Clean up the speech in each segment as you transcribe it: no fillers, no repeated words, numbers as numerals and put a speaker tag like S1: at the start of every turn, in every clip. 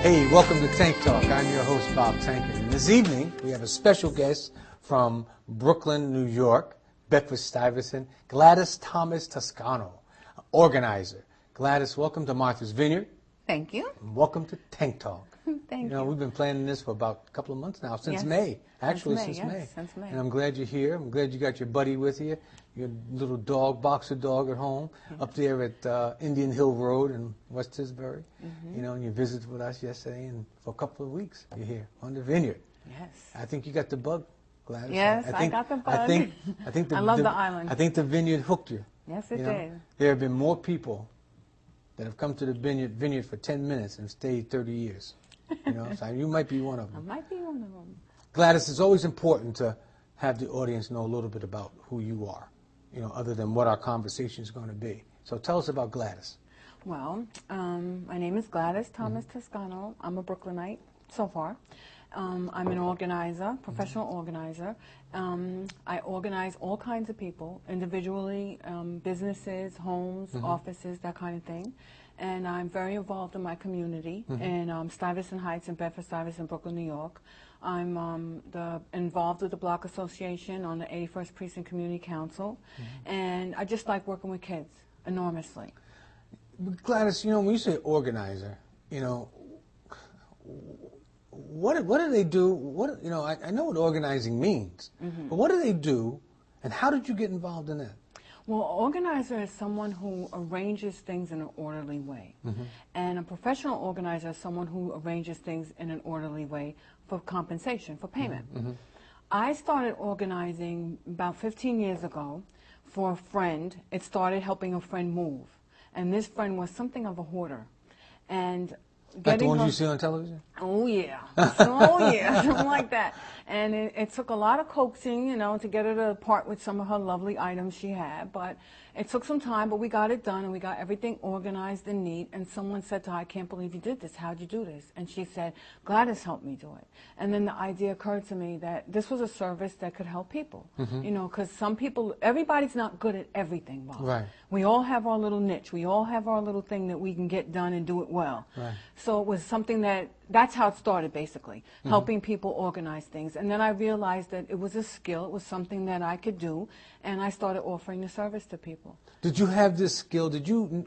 S1: Hey, welcome to Tank Talk. I'm your host, Bob Tankard. And this evening, we have a special guest from Brooklyn, New York, Bedford-Stuyvesant, Gladys Thomas Toscano, organizer. Gladys, welcome to Martha's Vineyard.
S2: Thank you.
S1: And welcome to Tank Talk.
S2: Thank you.
S1: We've been planning this for about a couple of months now, since
S2: Yes.
S1: May. Actually,
S2: Since May.
S1: And I'm glad you're here. I'm glad you got your buddy with you, your little dog, boxer dog at home, up there at Indian Hill Road in West Tisbury. You know, and you visited with us yesterday, and for a couple of weeks, you're here on the vineyard.
S2: Yes.
S1: I think you got the bug, Gladys.
S2: Yes, I got the bug.
S1: I think
S2: I love the island.
S1: I think the vineyard hooked you.
S2: Yes, it
S1: You know,
S2: did.
S1: there have been more people that have come to the vineyard for 10 minutes and stayed 30 years. You know, so you might be one of
S2: I
S1: them.
S2: might be one of them.
S1: Gladys, it's always important to have the audience know a little bit about who you are, you know, other than what our conversation is going to be. So tell us about Gladys.
S2: Well, my name is Gladys Thomas Toscano. I'm a Brooklynite so far. I'm an organizer, professional organizer. I organize all kinds of people, individually, businesses, homes, offices, that kind of thing. And I'm very involved in my community in Stuyvesant Heights and Bedford-Stuyvesant, Brooklyn, New York. I'm involved with the Block Association on the 81st Precinct Community Council. And I just like working with kids enormously.
S1: Gladys, you know, when you say organizer, you know, what do they do? What, you know, I know what organizing means, but what do they do, and how did you get involved in that?
S2: Well, an organizer is someone who arranges things in an orderly way. And a professional organizer is someone who arranges things in an orderly way for compensation, for payment. I started organizing about 15 years ago for a friend. It started helping a friend move. And this friend was something of a hoarder. And
S1: Like the ones you see on television?
S2: Oh, yeah. Oh, yeah. Something like that. And it took a lot of coaxing, you know, to get her to part with some of her lovely items she had. But it took some time, but we got it done, and we got everything organized and neat. And someone said to her, I can't believe you did this. How'd you do this? And she said, Gladys helped me do it. And then the idea occurred to me that this was a service that could help people. You know, because some people, everybody's not good at everything, Bob.
S1: Right.
S2: We all have our little niche. We all have our little thing that we can get done and do it well.
S1: Right.
S2: So it was something that's how it started, basically, helping people organize things. And then I realized that it was a skill, it was something that I could do, and I started offering the service to people.
S1: Did you have this skill? Did you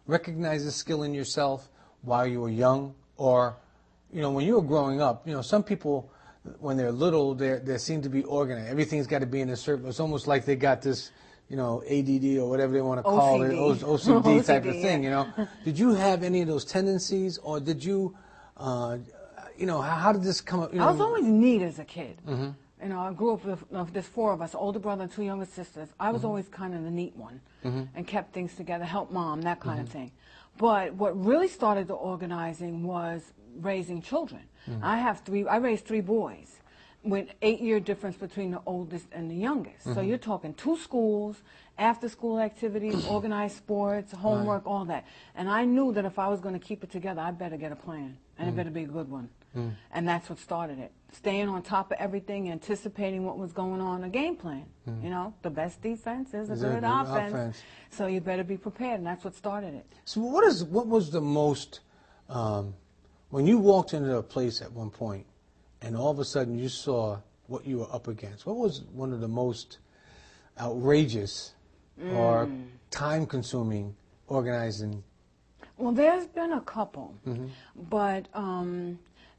S1: recognize this skill in yourself while you were young? Or, you know, when you were growing up, you know, some people, when they're little, they seem to be organized. Everything's got to be in a certain, it's almost like they got this, you know, ADD or whatever they want to call
S2: OCD.
S1: it, OCD type of
S2: OCD,
S1: thing, you know. Did you have any of those tendencies, or did you, you know, how did this come up? You know,
S2: I was always neat as a kid. You know, I grew up with there's four of us, older brother and two younger sisters. I was always kind of the neat one and kept things together, helped mom, that kind of thing. But what really started the organizing was raising children. I raised three boys with 8-year difference between the oldest and the youngest. So you're talking 2 schools, after-school activities, organized sports, homework, all that. And I knew that if I was going to keep it together, I better get a plan, and it better be a good one. And that's what started it. Staying on top of everything, anticipating what was going on, a game plan. You know, the best defense is a good offense. So you better be prepared, and that's what started it.
S1: So what was the most, when you walked into a place at one point, and all of a sudden you saw what you were up against, what was one of the most outrageous or time-consuming organizing?
S2: Well, there's been a couple, but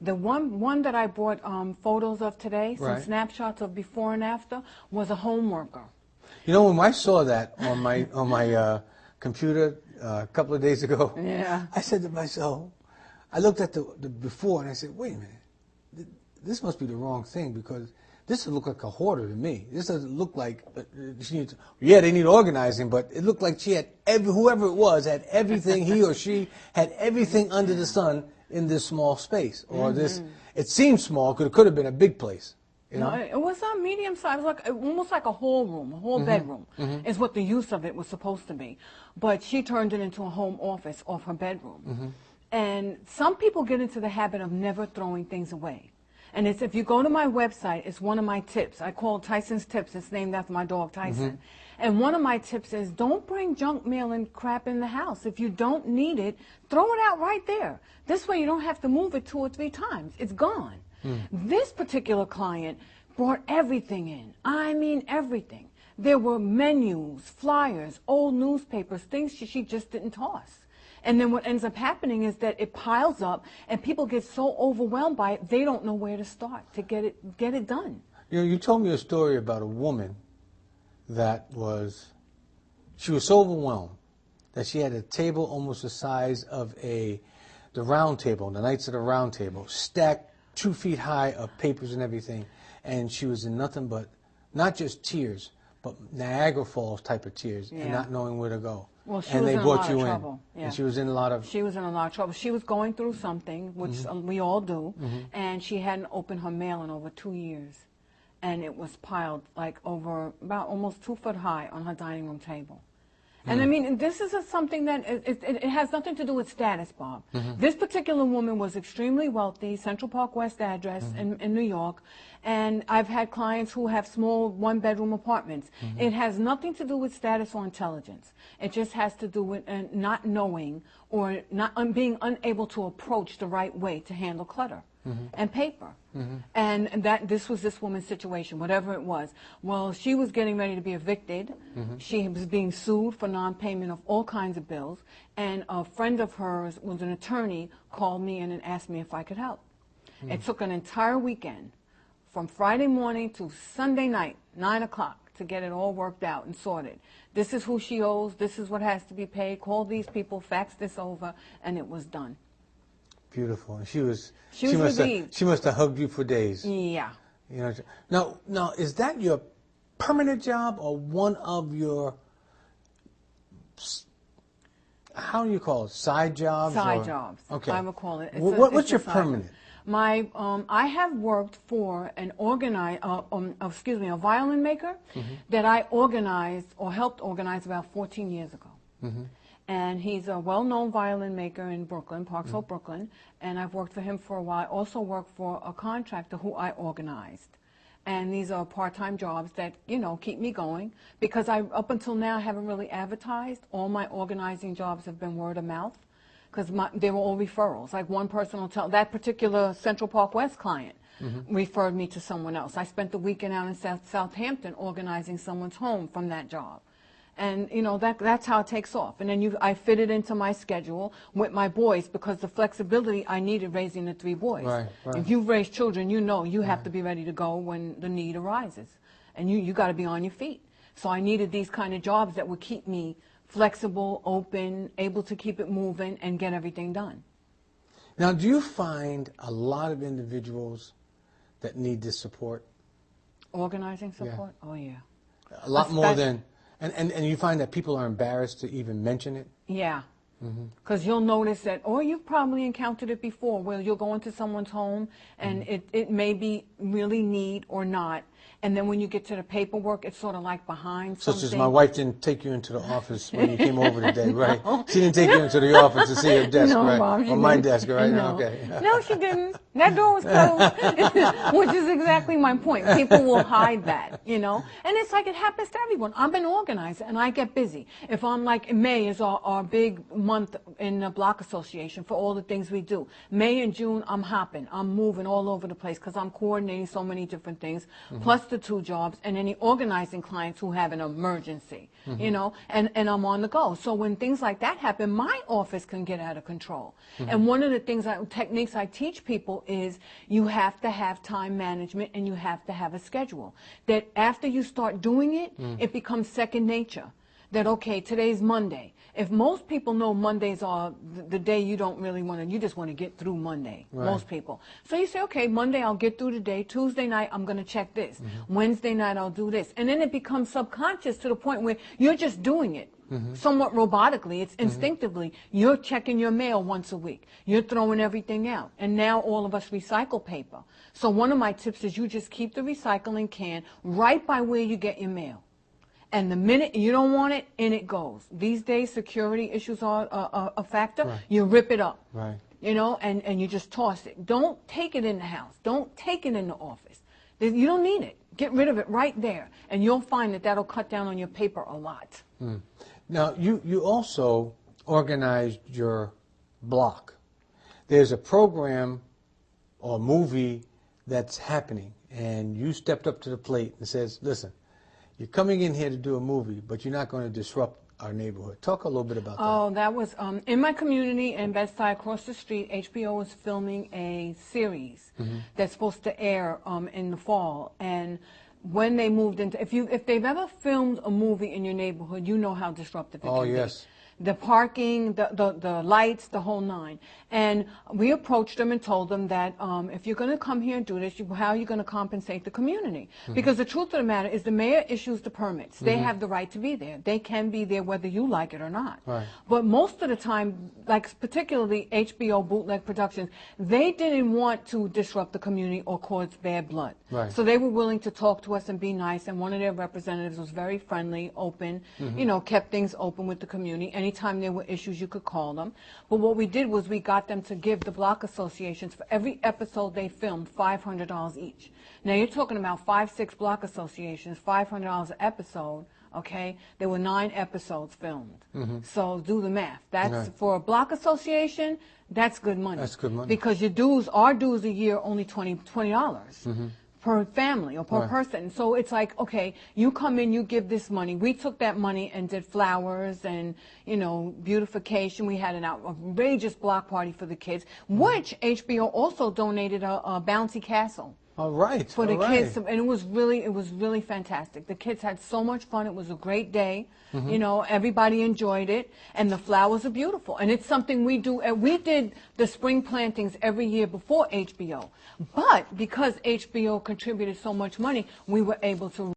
S2: the one that I brought photos of today, some snapshots of before and after, was a home worker.
S1: You know, when I saw that on my computer a couple of days ago, I said to myself, I looked at the before and I said, wait a minute, this must be the wrong thing, because this doesn't look like a hoarder to me. This doesn't look like she needs. Yeah, they need organizing, but it looked like she had whoever it was had everything. He or she had everything under the sun in this small space, or this. It seemed small because it could have been a big place. You know?
S2: No, it was a medium size. It was like almost like a whole room, a whole bedroom, is what the use of it was supposed to be. But she turned it into a home office off her bedroom. And some people get into the habit of never throwing things away. And it's, if you go to my website, it's one of my tips. I call it Tyson's Tips. It's named after my dog, Tyson. And one of my tips is don't bring junk mail and crap in the house. If you don't need it, throw it out right there. This way you don't have to move it 2 or 3 times. It's gone. This particular client brought everything in. I mean everything. There were menus, flyers, old newspapers, things she just didn't toss. And then what ends up happening is that it piles up and people get so overwhelmed by it, they don't know where to start to get it done.
S1: You know, you told me a story about a woman that she was so overwhelmed that she had a table almost the size of the round table, the Knights of the Round Table, stacked 2 feet high of papers and everything. And she was in nothing but, not just tears, but Niagara Falls type of tears, and not knowing where to go.
S2: Well, she was in a lot of trouble. Yeah.
S1: And she was in a lot of...
S2: She was in a lot of trouble. She was going through something, which we all do, and she hadn't opened her mail in over 2 years. And it was piled like over about almost 2 foot high on her dining room table. And I mean, this is something that it has nothing to do with status, Bob. This particular woman was extremely wealthy, Central Park West address in New York, and I've had clients who have small 1-bedroom apartments. It has nothing to do with status or intelligence. It just has to do with not knowing or being unable to approach the right way to handle clutter and paper. And this was this woman's situation, whatever it was. Well, she was getting ready to be evicted. She was being sued for non-payment of all kinds of bills. And a friend of hers was an attorney, called me in and asked me if I could help. It took an entire weekend, from Friday morning to Sunday night, 9 o'clock, to get it all worked out and sorted. This is who she owes. This is what has to be paid. Call these people, fax this over, and it was done.
S1: Beautiful. And she must have hugged you for days.
S2: Yeah.
S1: You know, now, is that your permanent job or one of your, how do you call it, side jobs?
S2: Side jobs.
S1: Okay.
S2: I would call it.
S1: What's your permanent?
S2: I have worked for a violin maker that I organized or helped organize about 14 years ago. And he's a well-known violin maker in Brooklyn, Park Slope, Brooklyn, and I've worked for him for a while. I also worked for a contractor who I organized. And these are part-time jobs that, you know, keep me going, because up until now, haven't really advertised. All my organizing jobs have been word of mouth, because they were all referrals. Like one person will tell, that particular Central Park West client referred me to someone else. I spent the weekend out in Southampton organizing someone's home from that job. And, you know, that's how it takes off. And then I fit it into my schedule with my boys, because the flexibility I needed raising the 3 boys.
S1: Right.
S2: If you've raised children, you know you have to be ready to go when the need arises. And you got to be on your feet. So I needed these kind of jobs that would keep me flexible, open, able to keep it moving and get everything done.
S1: Now, do you find a lot of individuals that need this support?
S2: Organizing support?
S1: Yeah.
S2: Oh, yeah.
S1: A lot more than... And you find that people are embarrassed to even mention it?
S2: Yeah. Because you'll notice that, or you've probably encountered it before, where you'll go into someone's home and it may be really neat or not. And then when you get to the paperwork, it's sort of like behind something.
S1: Such as my wife didn't take you into the office when you came over today, right? She didn't take you into the office to see her desk,
S2: no,
S1: right?
S2: Mom,
S1: or my desk, right?
S2: No.
S1: Okay.
S2: No, she didn't. That door was closed, which is exactly my point. People will hide that, you know? And it's like it happens to everyone. I'm an organizer, and I get busy. If I'm like, May is our big month in the Block Association for all the things we do. May and June, I'm hopping. I'm moving all over the place because I'm coordinating so many different things, plus the 2 jobs, and any organizing clients who have an emergency, you know, and I'm on the go. So when things like that happen, my office can get out of control. And one of the techniques I teach people is you have to have time management and you have to have a schedule. That after you start doing it, it becomes second nature. That, okay, today's Monday. If most people know Mondays are the day you don't really want to, you just want to get through Monday, most people. So you say, okay, Monday I'll get through the day. Tuesday night I'm going to check this. Wednesday night I'll do this. And then it becomes subconscious to the point where you're just doing it. Somewhat robotically, it's instinctively. You're checking your mail once a week. You're throwing everything out. And now all of us recycle paper. So one of my tips is you just keep the recycling can right by where you get your mail. And the minute you don't want it, in it goes. These days, security issues are a factor. You rip it up. you know, and you just toss it. Don't take it in the house. Don't take it in the office. You don't need it. Get rid of it right there, and you'll find that that'll cut down on your paper a lot.
S1: Now, you also organized your block. There's a program or movie that's happening, and you stepped up to the plate and says, listen, you're coming in here to do a movie, but you're not going to disrupt our neighborhood. Talk a little bit about that.
S2: Oh, that was in my community in Bed-Stuy, across the street. HBO was filming a series that's supposed to air in the fall, and when they moved into, if they've ever filmed a movie in your neighborhood, you know how disruptive it can be. The parking, the lights, the whole nine. And we approached them and told them that if you're going to come here and do this, how are you going to compensate the community? Because the truth of the matter is the mayor issues the permits. They have the right to be there. They can be there whether you like it or not. But most of the time, like particularly HBO Bootleg Productions, they didn't want to disrupt the community or cause bad blood. So they were willing to talk to us and be nice, and one of their representatives was very friendly, open, you know, kept things open with the community. Anytime there were issues, you could call them. But what we did was we got them to give the block associations, for every episode they filmed, $500 each. Now you're talking about 5-6 block associations, $500 an episode. Okay, there were 9 episodes filmed. So do the math. That's for a block association. That's good money.
S1: That's good money.
S2: Because your dues, our dues a year, only $20 per family or per person. So it's like, okay, you come in, you give this money. We took that money and did flowers and, you know, beautification. We had an outrageous block party for the kids, which HBO also donated a bouncy castle. For the kids, and it was really fantastic. The kids had so much fun. It was a great day. You know, everybody enjoyed it, and the flowers are beautiful. And it's something we do. And we did the spring plantings every year before HBO, but because HBO contributed so much money, we were able to